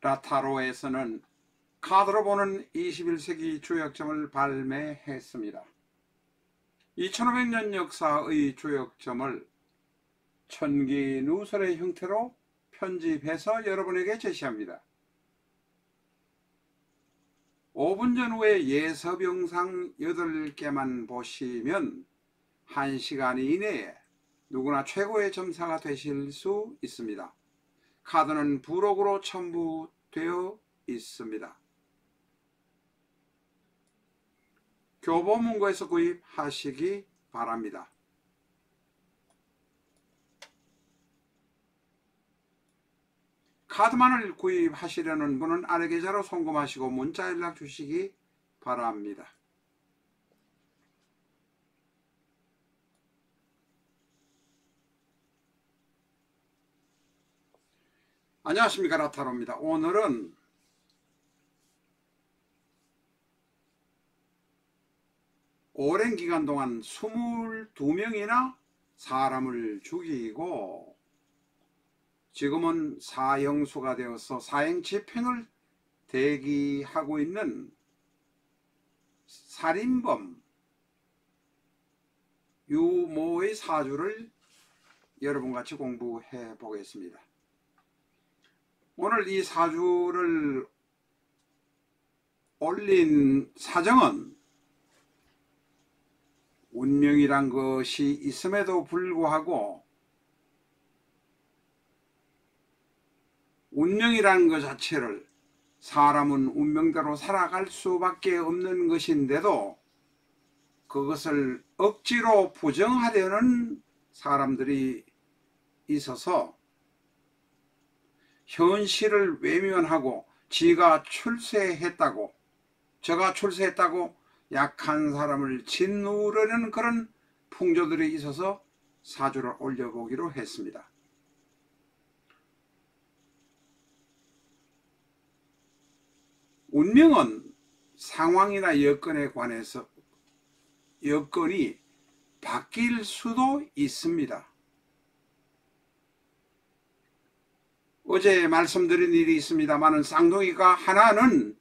라타로에서는 카드로 보는 21세기 조약점을 발매했습니다. 2500년 역사의 조약점을 천기 누설의 형태로 편집해서 여러분에게 제시합니다. 5분 전후에 예습 영상 8개만 보시면 1시간 이내에 누구나 최고의 점사가 되실 수 있습니다. 카드는 부록으로 첨부되어 있습니다. 교보문고에서 구입하시기 바랍니다. 카드만을 구입하시려는 분은 아래 계좌로 송금하시고 문자 연락 주시기 바랍니다. 안녕하십니까, 라타로입니다. 오늘은 오랜 기간 동안 22명이나 사람을 죽이고 지금은 사형수가 되어서 사형 집행을 대기하고 있는 살인범 유모의 사주를 여러분과 같이 공부해 보겠습니다. 오늘 이 사주를 올린 사정은 운명이란 것이 있음에도 불구하고 운명이라는 것 자체를 사람은 운명대로 살아갈 수밖에 없는 것인데도 그것을 억지로 부정하려는 사람들이 있어서 현실을 외면하고 지가 출세했다고 저가 출세했다고 약한 사람을 짓누르는 그런 풍조들이 있어서 사주를 올려보기로 했습니다. 운명은 상황이나 여건에 관해서 여건이 바뀔 수도 있습니다. 어제 말씀드린 일이 있습니다만 쌍둥이가 하나는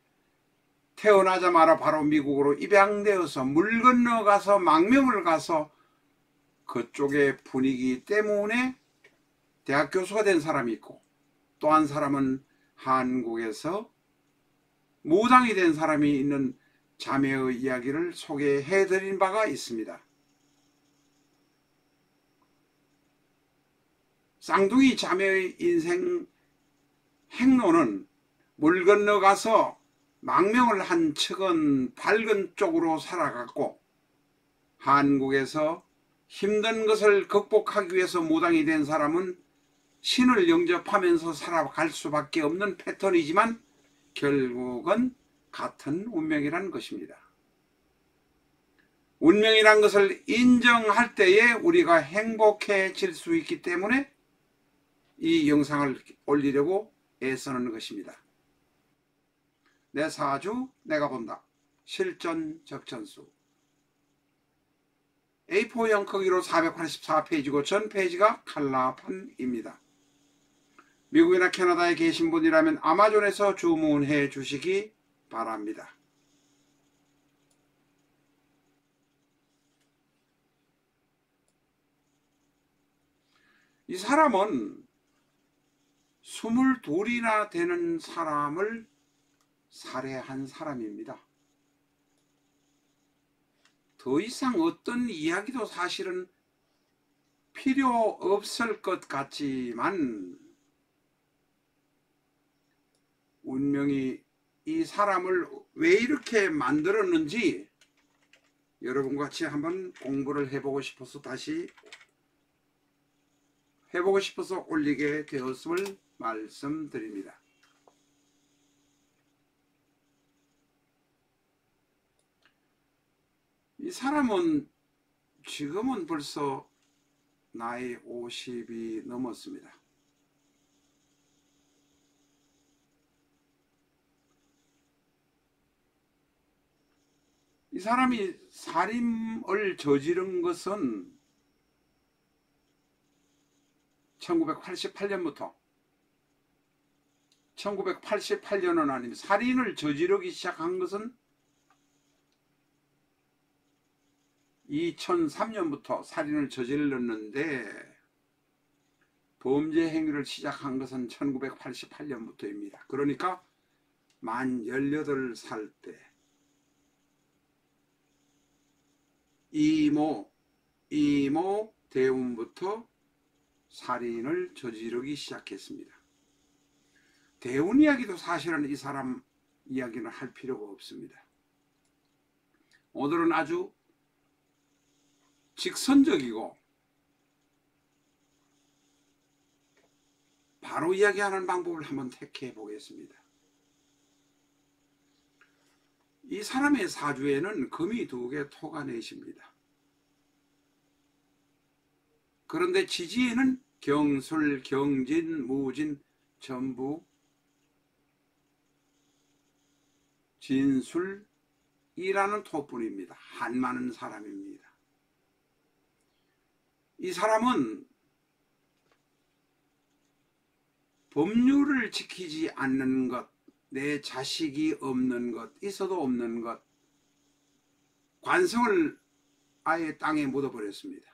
태어나자마자 바로 미국으로 입양되어서 물 건너가서 망명을 가서 그쪽의 분위기 때문에 대학 교수가 된 사람이 있고 또 한 사람은 한국에서 무당이 된 사람이 있는 자매의 이야기를 소개해 드린 바가 있습니다. 쌍둥이 자매의 인생 행로는 물 건너가서 망명을 한 척은 밝은 쪽으로 살아갔고 한국에서 힘든 것을 극복하기 위해서 무당이 된 사람은 신을 영접하면서 살아갈 수밖에 없는 패턴이지만 결국은 같은 운명이라는 것입니다. 운명이란 것을 인정할 때에 우리가 행복해질 수 있기 때문에 이 영상을 올리려고 애쓰는 것입니다. 내 사주 내가 본다. 실전 적천수 A4형 크기로 484페이지고 전 페이지가 칼라판입니다. 미국이나 캐나다에 계신 분이라면 아마존에서 주문해 주시기 바랍니다. 이 사람은 22이나 되는 사람을 살해한 사람입니다. 더 이상 어떤 이야기도 사실은 필요 없을 것 같지만 운명이 이 사람을 왜 이렇게 만들었는지 여러분과 같이 한번 공부를 해보고 싶어서 다시 해보고 싶어서 올리게 되었음을 말씀드립니다. 이 사람은 지금은 벌써 나이 50이 넘었습니다. 이 사람이 살인을 저지른 것은 1988년부터 1988년은 아닙니다. 살인을 저지르기 시작한 것은 2003년부터 살인을 저질렀는데 범죄 행위를 시작한 것은 1988년부터입니다. 그러니까 만 18살 때 이모 대운부터 살인을 저지르기 시작했습니다. 대운 이야기도 사실은 이 사람 이야기는 할 필요가 없습니다. 오늘은 아주 직선적이고 바로 이야기하는 방법을 한번 택해 보겠습니다. 이 사람의 사주에는 금이 2개, 토가 4입니다. 그런데 지지에는 경술, 경진, 무진, 전부, 진술이라는 토뿐입니다. 한 많은 사람입니다. 이 사람은 법률을 지키지 않는 것, 내 자식이 없는 것, 있어도 없는 것, 관성을 아예 땅에 묻어버렸습니다.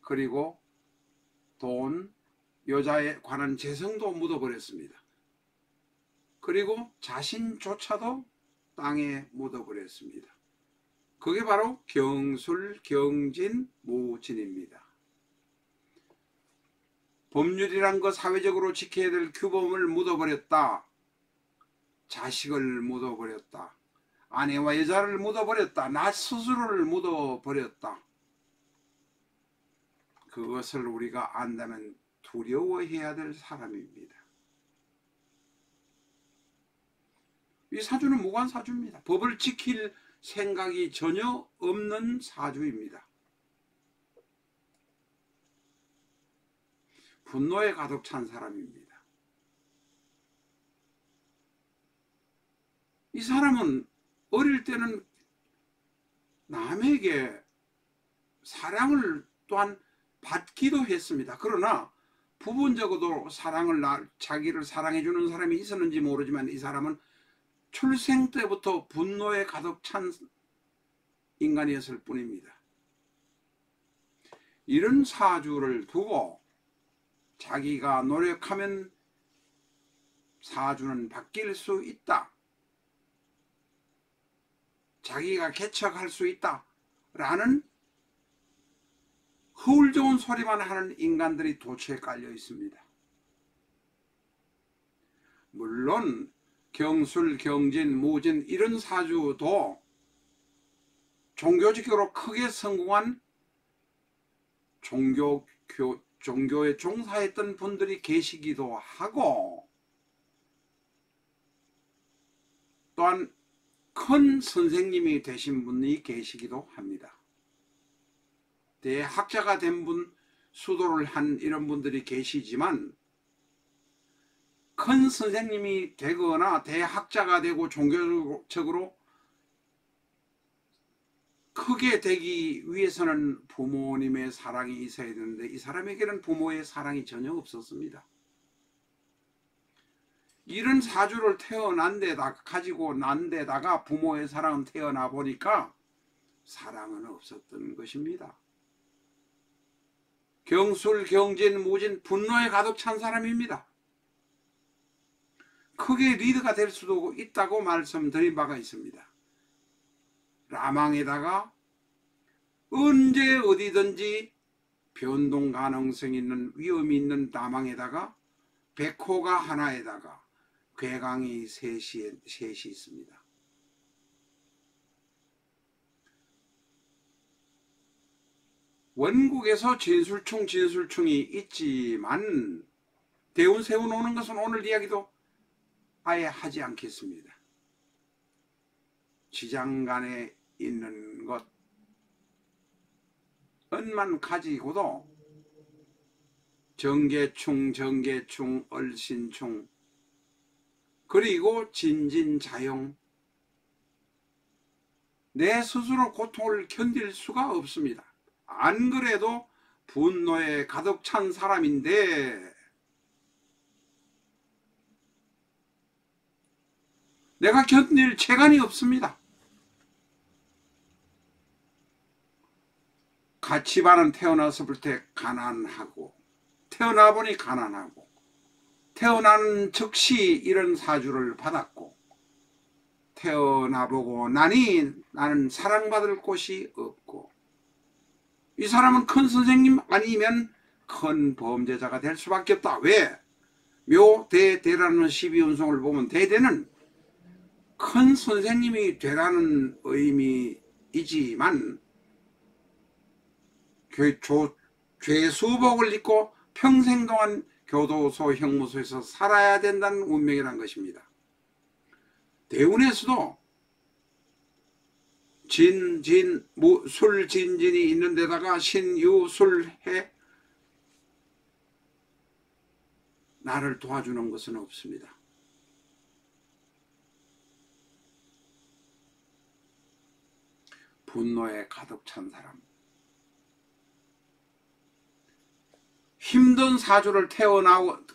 그리고 돈, 여자에 관한 재성도 묻어버렸습니다. 그리고 자신조차도 땅에 묻어버렸습니다. 그게 바로 경술, 경진, 무진입니다. 법률이란 것, 사회적으로 지켜야 될 규범을 묻어버렸다. 자식을 묻어버렸다. 아내와 여자를 묻어버렸다. 나 스스로를 묻어버렸다. 그것을 우리가 안다면 두려워해야 될 사람입니다. 이 사주는 무관사주입니다. 법을 지킬 생각이 전혀 없는 사주입니다. 분노에 가득 찬 사람입니다. 이 사람은 어릴 때는 남에게 사랑을 또한 받기도 했습니다. 그러나 부분적으로 자기를 사랑해주는 사람이 있었는지 모르지만 이 사람은 출생 때부터 분노에 가득 찬 인간이었을 뿐입니다. 이런 사주를 두고 자기가 노력하면 사주는 바뀔 수 있다. 자기가 개척할 수 있다. 라는 허울 좋은 소리만 하는 인간들이 도처에 깔려 있습니다. 물론 경술, 경진, 무진 이런 사주도 종교적으로 크게 성공한 종교에 종사했던 분들이 계시기도 하고 또한 큰 선생님이 되신 분이 계시기도 합니다. 대학자가 된 분, 수도를 한 이런 분들이 계시지만 큰 선생님이 되거나 대학자가 되고 종교적으로 크게 되기 위해서는 부모님의 사랑이 있어야 되는데 이 사람에게는 부모의 사랑이 전혀 없었습니다. 이런 사주를 가지고 난 데다가 부모의 사랑은 태어나 보니까 사랑은 없었던 것입니다. 경술, 경진, 무진, 분노에 가득 찬 사람입니다. 크게 리더가 될 수도 있다고 말씀드린 바가 있습니다. 라망에다가 언제 어디든지 변동 가능성이 있는 위험이 있는 라망에다가 백호가 하나에다가 괴강이 셋이 있습니다. 원국에서 진술충이 있지만 대운 세운 오는 것은 오늘 이야기도 아예 하지 않겠습니다. 지장간에 있는 것만 가지고도 정계충, 얼신충, 그리고 진진자용, 내 스스로 고통을 견딜 수가 없습니다. 안 그래도 분노에 가득 찬 사람인데 내가 견딜 재간이 없습니다. 집안은 태어나서부터 가난하고, 태어나 보니 가난하고, 태어나는 즉시 이런 사주를 받았고, 태어나보고 나니 나는 사랑받을 곳이 없고, 이 사람은 큰 선생님 아니면 큰 범죄자가 될 수밖에 없다. 왜? 묘, 대, 대라는 12운송을 보면 대대는 큰 선생님이 되라는 의미이지만 죄수복을 입고 평생 동안 교도소, 형무소에서 살아야 된다는 운명이라는 것입니다. 대운에서도 술진진이 있는 데다가 신유술해 나를 도와주는 것은 없습니다. 분노에 가득 찬 사람, 힘든 사주를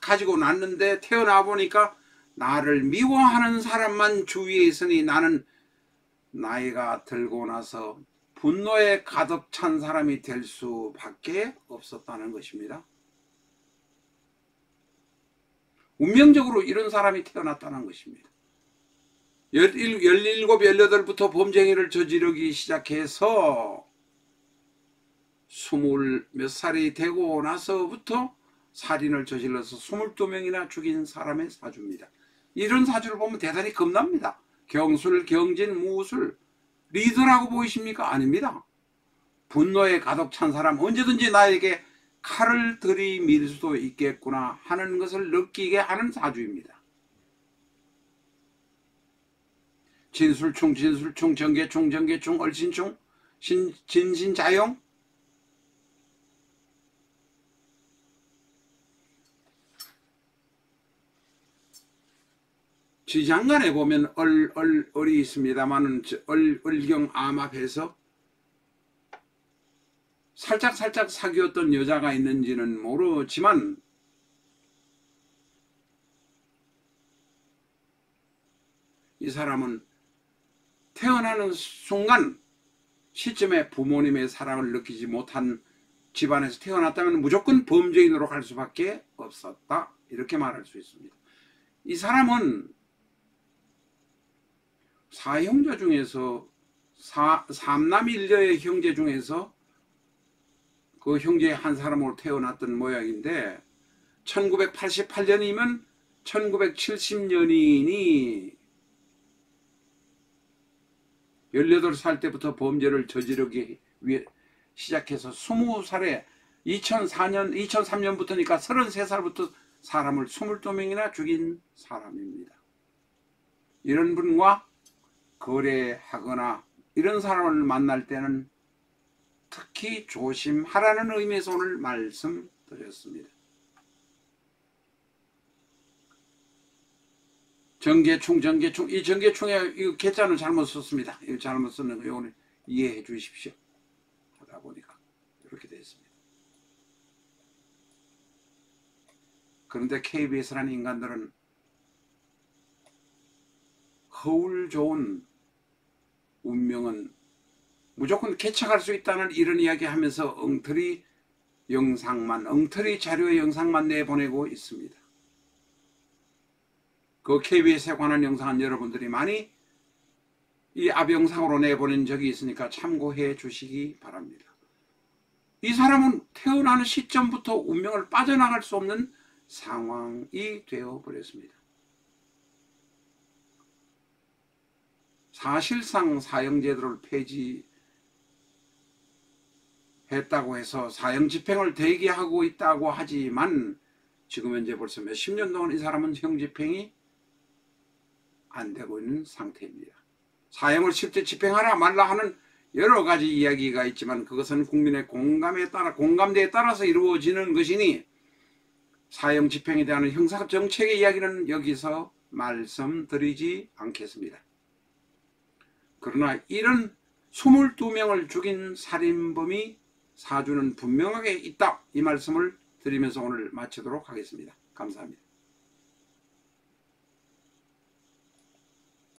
가지고 났는데 태어나 보니까 나를 미워하는 사람만 주위에 있으니 나는 나이가 들고 나서 분노에 가득 찬 사람이 될 수밖에 없었다는 것입니다. 운명적으로 이런 사람이 태어났다는 것입니다. 17, 18부터 범죄행위를 저지르기 시작해서 20 몇 살이 되고 나서부터 살인을 저질러서 22명이나 죽인 사람의 사주입니다. 이런 사주를 보면 대단히 겁납니다. 경술, 경진, 무술, 리더라고 보이십니까? 아닙니다. 분노에 가득 찬 사람, 언제든지 나에게 칼을 들이밀 수도 있겠구나 하는 것을 느끼게 하는 사주입니다. 진술충, 정계충, 얼신충, 진신자용, 지장간에 보면 얼이 있습니다만은 얼경 암합해서 살짝 사귀었던 여자가 있는지는 모르지만 이 사람은 태어나는 순간 시점에 부모님의 사랑을 느끼지 못한 집안에서 태어났다면 무조건 범죄인으로 갈 수밖에 없었다, 이렇게 말할 수 있습니다. 이 사람은 사형제 중에서 삼남일녀의 형제 중에서 그 형제 한 사람으로 태어났던 모양인데 1988년이면 1970년이니 18살 때부터 범죄를 저지르기 위해 시작해서 20살에 2003년부터니까 33살부터 사람을 22명이나 죽인 사람입니다. 이런 분과 거래하거나 이런 사람을 만날 때는 특히 조심하라는 의미에서 오늘 말씀드렸습니다. 정계충, 이 정계충에 이 개자는 잘못 썼습니다. 이거 잘못 썼는 거 오늘 이해해 주십시오. 하다 보니까 이렇게 되어 있습니다. 그런데 KBS라는 인간들은 허울 좋은 운명은 무조건 개척할 수 있다는 이런 이야기 하면서 엉터리 자료의 영상만 내보내고 있습니다. 그 KBS에 관한 영상은 여러분들이 많이 이 앞 영상으로 내보낸 적이 있으니까 참고해 주시기 바랍니다. 이 사람은 태어나는 시점부터 운명을 빠져나갈 수 없는 상황이 되어버렸습니다. 사실상 사형제도를 폐지했다고 해서 사형 집행을 대기하고 있다고 하지만 지금 현재 벌써 몇십 년 동안 이 사람은 형 집행이 안 되고 있는 상태입니다. 사형을 실제 집행하라 말라 하는 여러 가지 이야기가 있지만 그것은 국민의 공감대에 따라서 이루어지는 것이니 사형 집행에 대한 형사정책의 이야기는 여기서 말씀드리지 않겠습니다. 그러나 이런 22명을 죽인 살인범이 사주는 분명하게 있다, 이 말씀을 드리면서 오늘 마치도록 하겠습니다. 감사합니다.